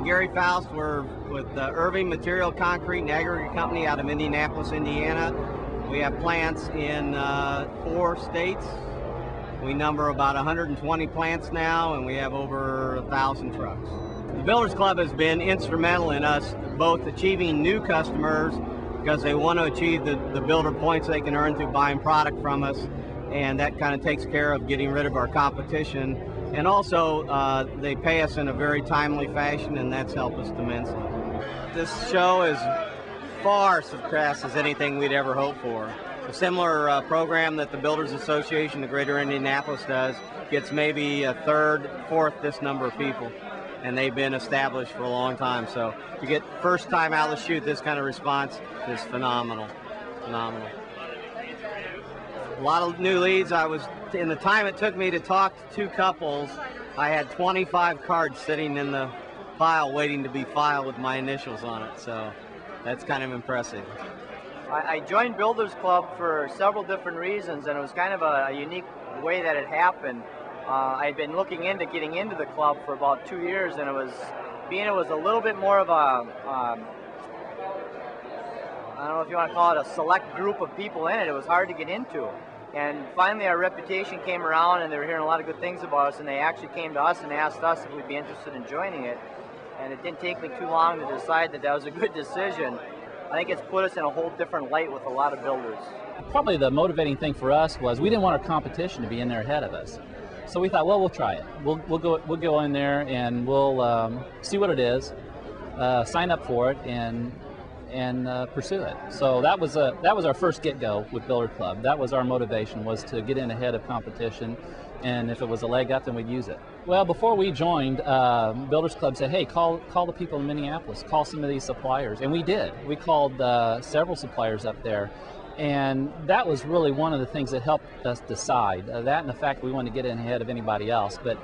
Gary Faust. We're with Irving Material Concrete and Aggregate Company out of Indianapolis, Indiana. We have plants in 4 states. We number about 120 plants now, and we have over 1,000 trucks. The Builders Club has been instrumental in us both achieving new customers because they want to achieve the builder points they can earn through buying product from us, and that kind of takes care of getting rid of our competition. And also, they pay us in a very timely fashion, and that's helped us immensely. This show is far surpasses anything we'd ever hoped for. A similar program that the Builders Association of Greater Indianapolis does gets maybe a third, fourth this number of people, and they've been established for a long time. So to get first time out of the chute this kind of response is phenomenal, phenomenal. A lot of new leads. In the time it took me to talk to 2 couples, I had 25 cards sitting in the file waiting to be filed with my initials on it. So that's kind of impressive. I joined Builders Club for several different reasons, and it was kind of a unique way that it happened. I had been looking into getting into the club for about 2 years, and it was a little bit more of a, I don't know if you want to call it a select group of people in it. It was hard to get into. And finally our reputation came around, and they were hearing a lot of good things about us, and they actually came to us and asked us if we'd be interested in joining it. And it didn't take me too long to decide that was a good decision. I think it's put us in a whole different light with a lot of builders. Probably the motivating thing for us was we didn't want our competition to be in there ahead of us. So we thought, well, we'll try it. We'll go in there and we'll see what it is, sign up for it, and pursue it. So that was our first get-go with Builder Club. That was our motivation, was to get in ahead of competition, and if it was a leg up, then we'd use it. Well, before we joined, Builders Club said, hey, call the people in Minneapolis, call some of these suppliers, and we did. We called several suppliers up there, and that was really one of the things that helped us decide. That and the fact that we wanted to get in ahead of anybody else. But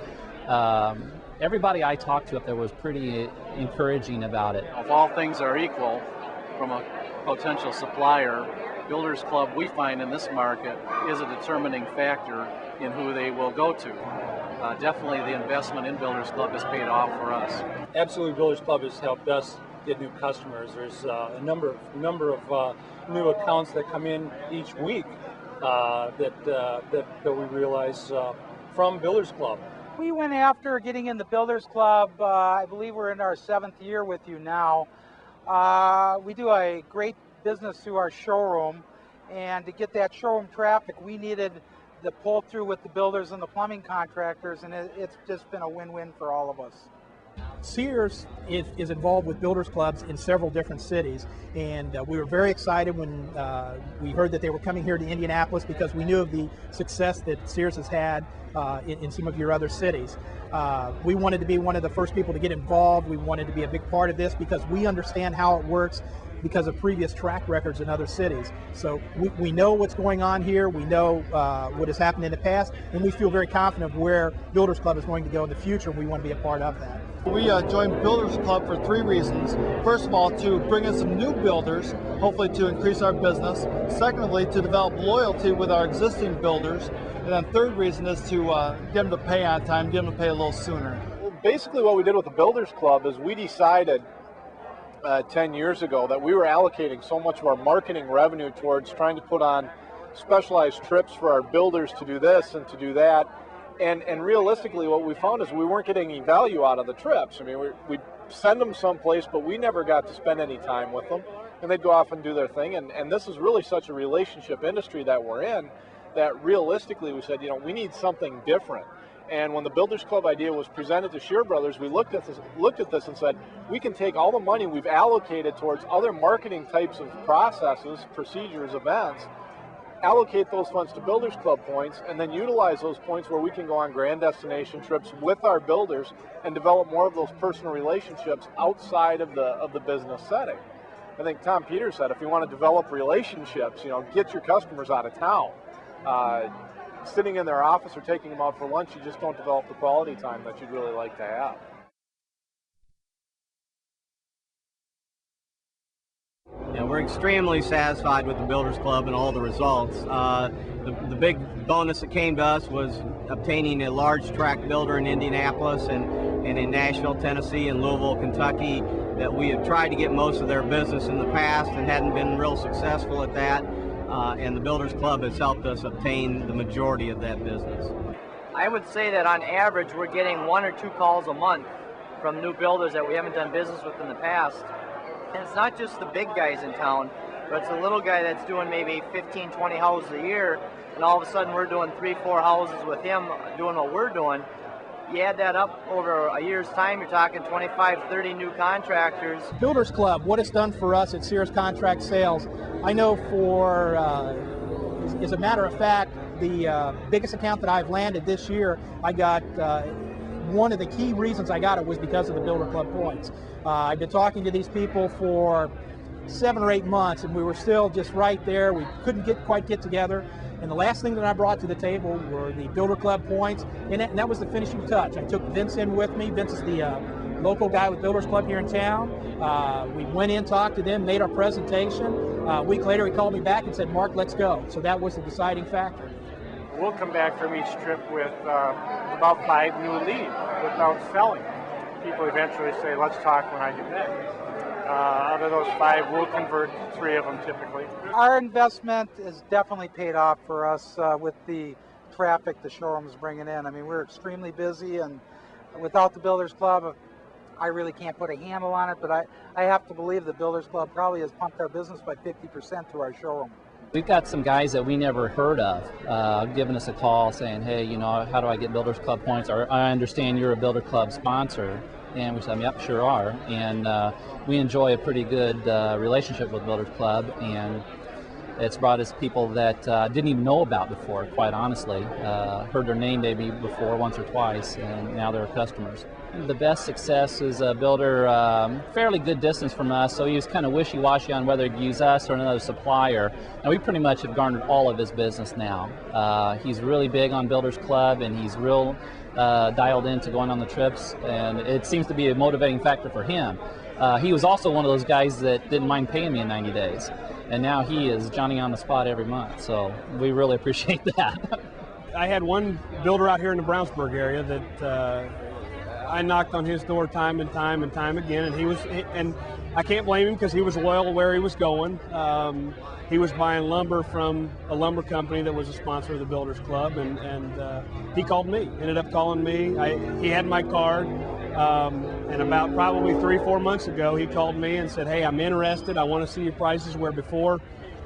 everybody I talked to up there was pretty encouraging about it. If all things are equal, from a potential supplier, Builders Club, we find in this market, is a determining factor in who they will go to. Definitely the investment in Builders Club has paid off for us. Absolutely, Builders Club has helped us get new customers. There's a number of new accounts that come in each week that we realize from Builders Club. We went after getting in the Builders Club. I believe we're in our 7th year with you now. We do a great business through our showroom, and to get that showroom traffic, we needed the pull through with the builders and the plumbing contractors, and it's just been a win-win for all of us. Sears is involved with Builders Clubs in several different cities, and we were very excited when we heard that they were coming here to Indianapolis, because we knew of the success that Sears has had in some of your other cities. We wanted to be one of the first people to get involved. We wanted to be a big part of this because we understand how it works because of previous track records in other cities. So we know what's going on here, we know what has happened in the past, and we feel very confident of where Builders Club is going to go in the future, and we want to be a part of that. We joined Builders Club for 3 reasons. First of all, to bring in some new builders, hopefully to increase our business. Secondly, to develop loyalty with our existing builders. And then third reason is to get them to pay on time, get them to pay a little sooner. Basically what we did with the Builders Club is we decided 10 years ago that we were allocating so much of our marketing revenue towards trying to put on specialized trips for our builders to do this and to do that. And realistically, what we found is we weren't getting any value out of the trips. I mean, we'd send them someplace, but we never got to spend any time with them, and they'd go off and do their thing. And this is really such a relationship industry that we're in, that realistically we said, you know, we need something different. And when the Builders Club idea was presented to Scheer Brothers, we looked at this and said, we can take all the money we've allocated towards other marketing types of processes, procedures, events, allocate those funds to Builders Club points, and then utilize those points where we can go on grand destination trips with our builders and develop more of those personal relationships outside of the business setting. I think Tom Peters said, if you want to develop relationships, you know, get your customers out of town. Sitting in their office or taking them out for lunch, you just don't develop the quality time that you'd really like to have. Yeah, we're extremely satisfied with the Builders Club and all the results. The big bonus that came to us was obtaining a large tract builder in Indianapolis, and and in Nashville, Tennessee, and Louisville, Kentucky, that we have tried to get most of their business in the past and hadn't been real successful at that. And the Builders Club has helped us obtain the majority of that business. I would say that on average we're getting 1 or 2 calls a month from new builders that we haven't done business with in the past. And it's not just the big guys in town, but it's a little guy that's doing maybe 15, 20 houses a year, and all of a sudden we're doing 3, 4 houses with him doing what we're doing. You add that up over a year's time, you're talking 25, 30 new contractors. Builders Club, what it's done for us at Sears Contract Sales, I know for, as a matter of fact, the biggest account that I've landed this year, I got, one of the key reasons I got it was because of the Builder Club points. I've been talking to these people for 7 or 8 months, and we were still just right there. We couldn't quite get together. And the last thing that I brought to the table were the Builder Club points, and that was the finishing touch. I took Vince in with me. Vince is the local guy with Builders Club here in town. We went in, talked to them, made our presentation. A week later, he called me back and said, "Mark, let's go." So that was the deciding factor. We'll come back from each trip with about 5 new leads without selling. People eventually say, "Let's talk when I get back." Out of those 5, we'll convert 3 of them typically. Our investment is definitely paid off for us with the traffic the showroom is bringing in. I mean, we're extremely busy, and without the Builders Club, I really can't put a handle on it, but I have to believe the Builders Club probably has pumped our business by 50% through our showroom. We've got some guys that we never heard of giving us a call saying, "Hey, you know, how do I get Builders Club points?" Or, "I understand you're a Builder Club sponsor." And we said, "Yep, sure are." And we enjoy a pretty good relationship with Builders Club, and it's brought us people that didn't even know about before, quite honestly. Heard their name maybe before once or twice, and now they're customers. The best success is a builder fairly good distance from us, so he was kind of wishy-washy on whether to use us or another supplier. And we pretty much have garnered all of his business now. He's really big on Builders Club, and he's real dialed into going on the trips, and it seems to be a motivating factor for him. He was also one of those guys that didn't mind paying me in 90 days, and now he is Johnny on the spot every month, so we really appreciate that. I had one builder out here in the Brownsburg area that I knocked on his door time and time again, and I can't blame him because he was loyal where he was going. He was buying lumber from a lumber company that was a sponsor of the Builders Club, and he called me, ended up calling me. He had my card, and about probably 3-4 months ago, he called me and said, "Hey, I'm interested. I want to see your prices," where before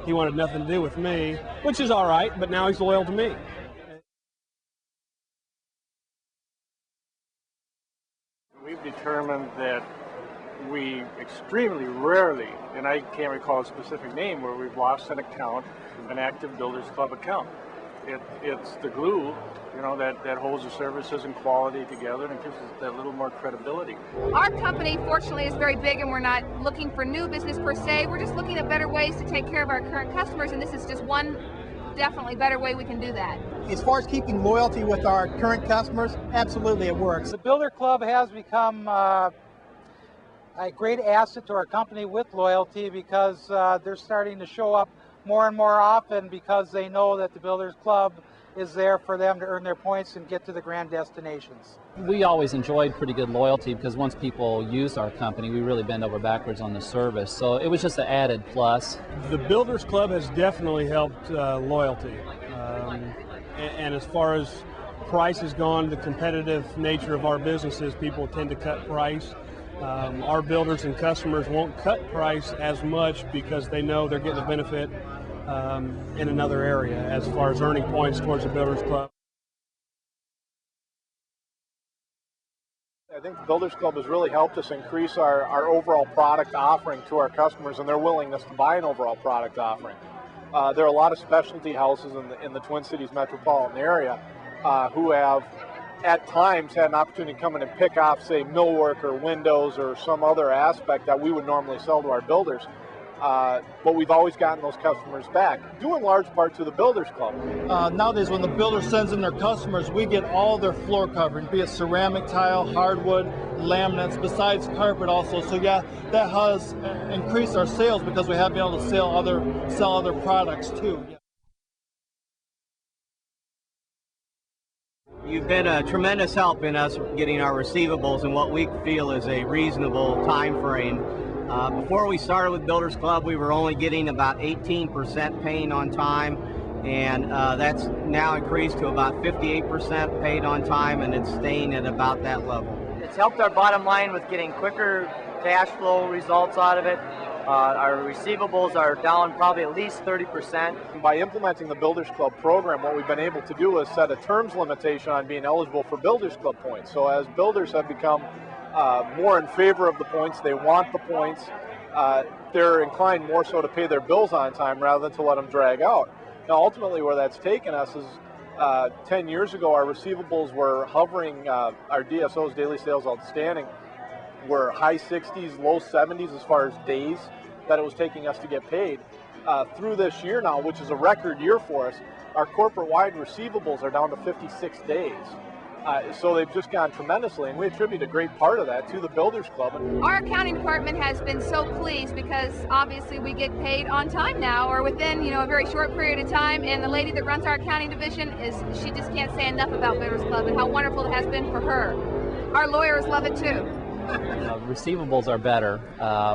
he wanted nothing to do with me, which is all right, but now he's loyal to me. We've determined that we extremely rarely, and I can't recall a specific name, where we've lost an account, an active Builders Club account. It's the glue, you know, that holds the services and quality together and gives us that little more credibility. Our company, fortunately, is very big, and we're not looking for new business per se. We're just looking at better ways to take care of our current customers, and this is just one definitely better way we can do that. As far as keeping loyalty with our current customers, absolutely it works. The Builder Club has become a great asset to our company with loyalty because they're starting to show up more and more often because they know that the Builders Club is there for them to earn their points and get to the grand destinations. We always enjoyed pretty good loyalty because once people use our company, we really bend over backwards on the service. So it was just an added plus. The Builders Club has definitely helped loyalty. And as far as price has gone, the competitive nature of our businesses, people tend to cut price. Our builders and customers won't cut price as much because they know they're getting a benefit in another area as far as earning points towards the Builders Club. I think the Builders Club has really helped us increase our overall product offering to our customers and their willingness to buy an overall product offering. There are a lot of specialty houses in the Twin Cities metropolitan area who have at times had an opportunity to come in and pick off, say, millwork or windows or some other aspect that we would normally sell to our builders. But we've always gotten those customers back, due in large part to the Builders Club. Nowadays, when the builder sends in their customers, we get all their floor covering, be it ceramic tile, hardwood, laminates, besides carpet also. So yeah, that has increased our sales because we have been able to sell other products too. You've been a tremendous help in us getting our receivables in what we feel is a reasonable time frame. Before we started with Builders Club, we were only getting about 18% paying on time, and that's now increased to about 58% paid on time, and it's staying at about that level. It's helped our bottom line with getting quicker cash flow results out of it. Our receivables are down probably at least 30%. By implementing the Builders Club program, what we've been able to do is set a terms limitation on being eligible for Builders Club points. So as builders have become more in favor of the points, they want the points, they're inclined more so to pay their bills on time rather than to let them drag out. Now ultimately where that's taken us is 10 years ago our receivables were hovering, our DSOs, daily sales outstanding, were high 60s, low 70s as far as days that it was taking us to get paid. Through this year now, which is a record year for us, our corporate-wide receivables are down to 56 days. So they've just gone tremendously, and we attribute a great part of that to the Builders Club. Our accounting department has been so pleased because obviously we get paid on time now, or within a very short period of time, and the lady that runs our accounting division she just can't say enough about Builders Club and how wonderful it has been for her. Our lawyers love it too. Receivables are better.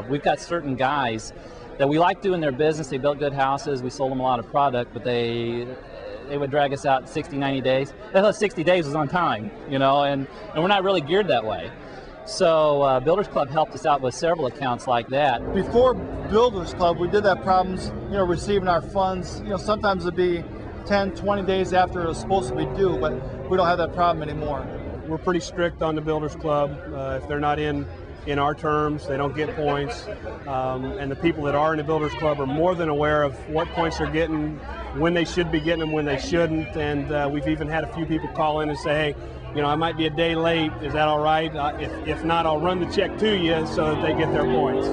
We've got certain guys that we like doing their business. They built good houses. We sold them a lot of product, but they would drag us out 60, 90 days. They thought 60 days was on time, and we're not really geared that way. So Builders Club helped us out with several accounts like that. Before Builders Club, we did have problems, receiving our funds. Sometimes it'd be 10, 20 days after it was supposed to be due, but we don't have that problem anymore. We're pretty strict on the Builders Club. If they're not in our terms, they don't get points. And the people that are in the Builders Club are more than aware of what points they're getting, when they should be getting them, when they shouldn't. And we've even had a few people call in and say, hey, I might be a day late. Is that all right? If not, I'll run the check to you so that they get their points.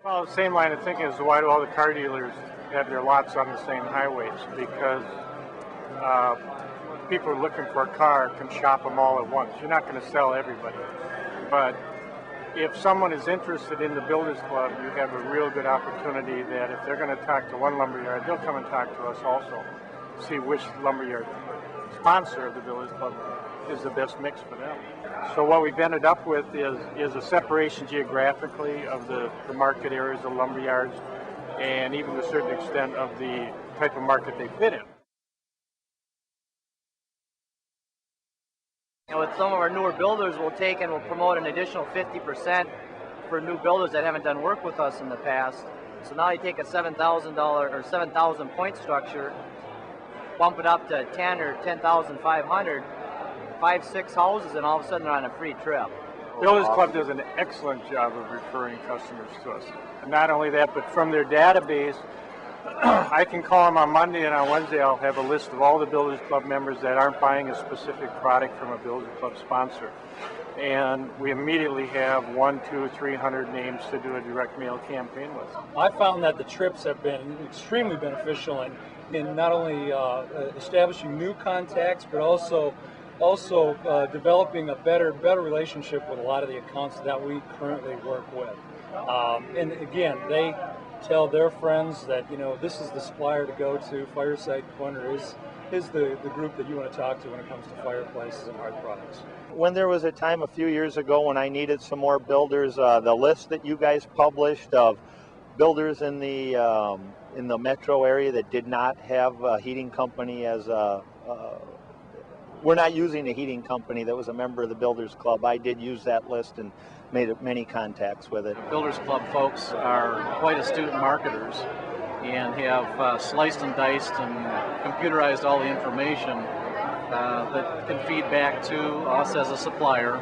Well, the same line of thinking is why do all the car dealers have their lots on the same highways? Because people are looking for a car can shop them all at once. You're not going to sell everybody. But if someone is interested in the Builders Club, you have a real good opportunity that if they're going to talk to one lumberyard, they'll come and talk to us also. See which lumberyard sponsor of the Builders Club is the best mix for them. So what we've ended up with is a separation geographically of the market areas of lumberyards and even to a certain extent of the type of market they fit in. With some of our newer builders, we'll take and we'll promote an additional 50% for new builders that haven't done work with us in the past. So now you take a $7,000 or 7,000 point structure, bump it up to 10 or 10,500, 5-6 houses, and all of a sudden they're on a free trip. Builders Club does an excellent job of referring customers to us. And not only that, but from their database, I can call them on Monday, and on Wednesday I'll have a list of all the Builders Club members that aren't buying a specific product from a Builders Club sponsor. And we immediately have 100, 200, 300 names to do a direct mail campaign with. I found that the trips have been extremely beneficial in not only establishing new contacts, but also developing a better relationship with a lot of the accounts that we currently work with. And again, they tell their friends that this is the supplier to go to. Fireside Corner is the group that you want to talk to when it comes to fireplaces and hard products. When there was a time a few years ago when I needed some more builders, the list that you guys published of builders in the metro area that did not have a heating company as a we're not using a heating company that was a member of the Builders Club. I did use that list and made many contacts with it. Builders Club folks are quite astute marketers and have sliced and diced and computerized all the information that can feed back to us as a supplier.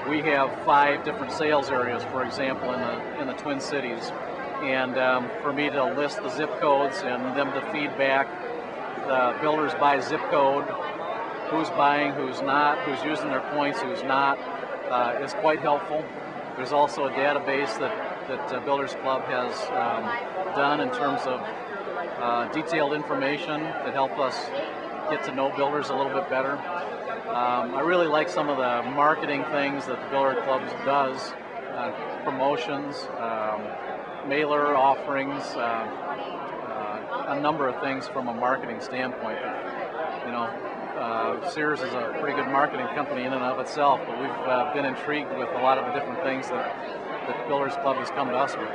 We have 5 different sales areas, for example, in the Twin Cities, and for me to list the zip codes and them to feed back the builders by zip code, who's buying, who's not, who's using their points, who's not, is quite helpful. There's also a database that Builders Club has done in terms of detailed information that help us get to know builders a little bit better. I really like some of the marketing things that the Builder Club does, promotions, mailer offerings, a number of things from a marketing standpoint. You know, Sears is a pretty good marketing company in and of itself, but we've been intrigued with a lot of the different things that Builders Club has come to us with.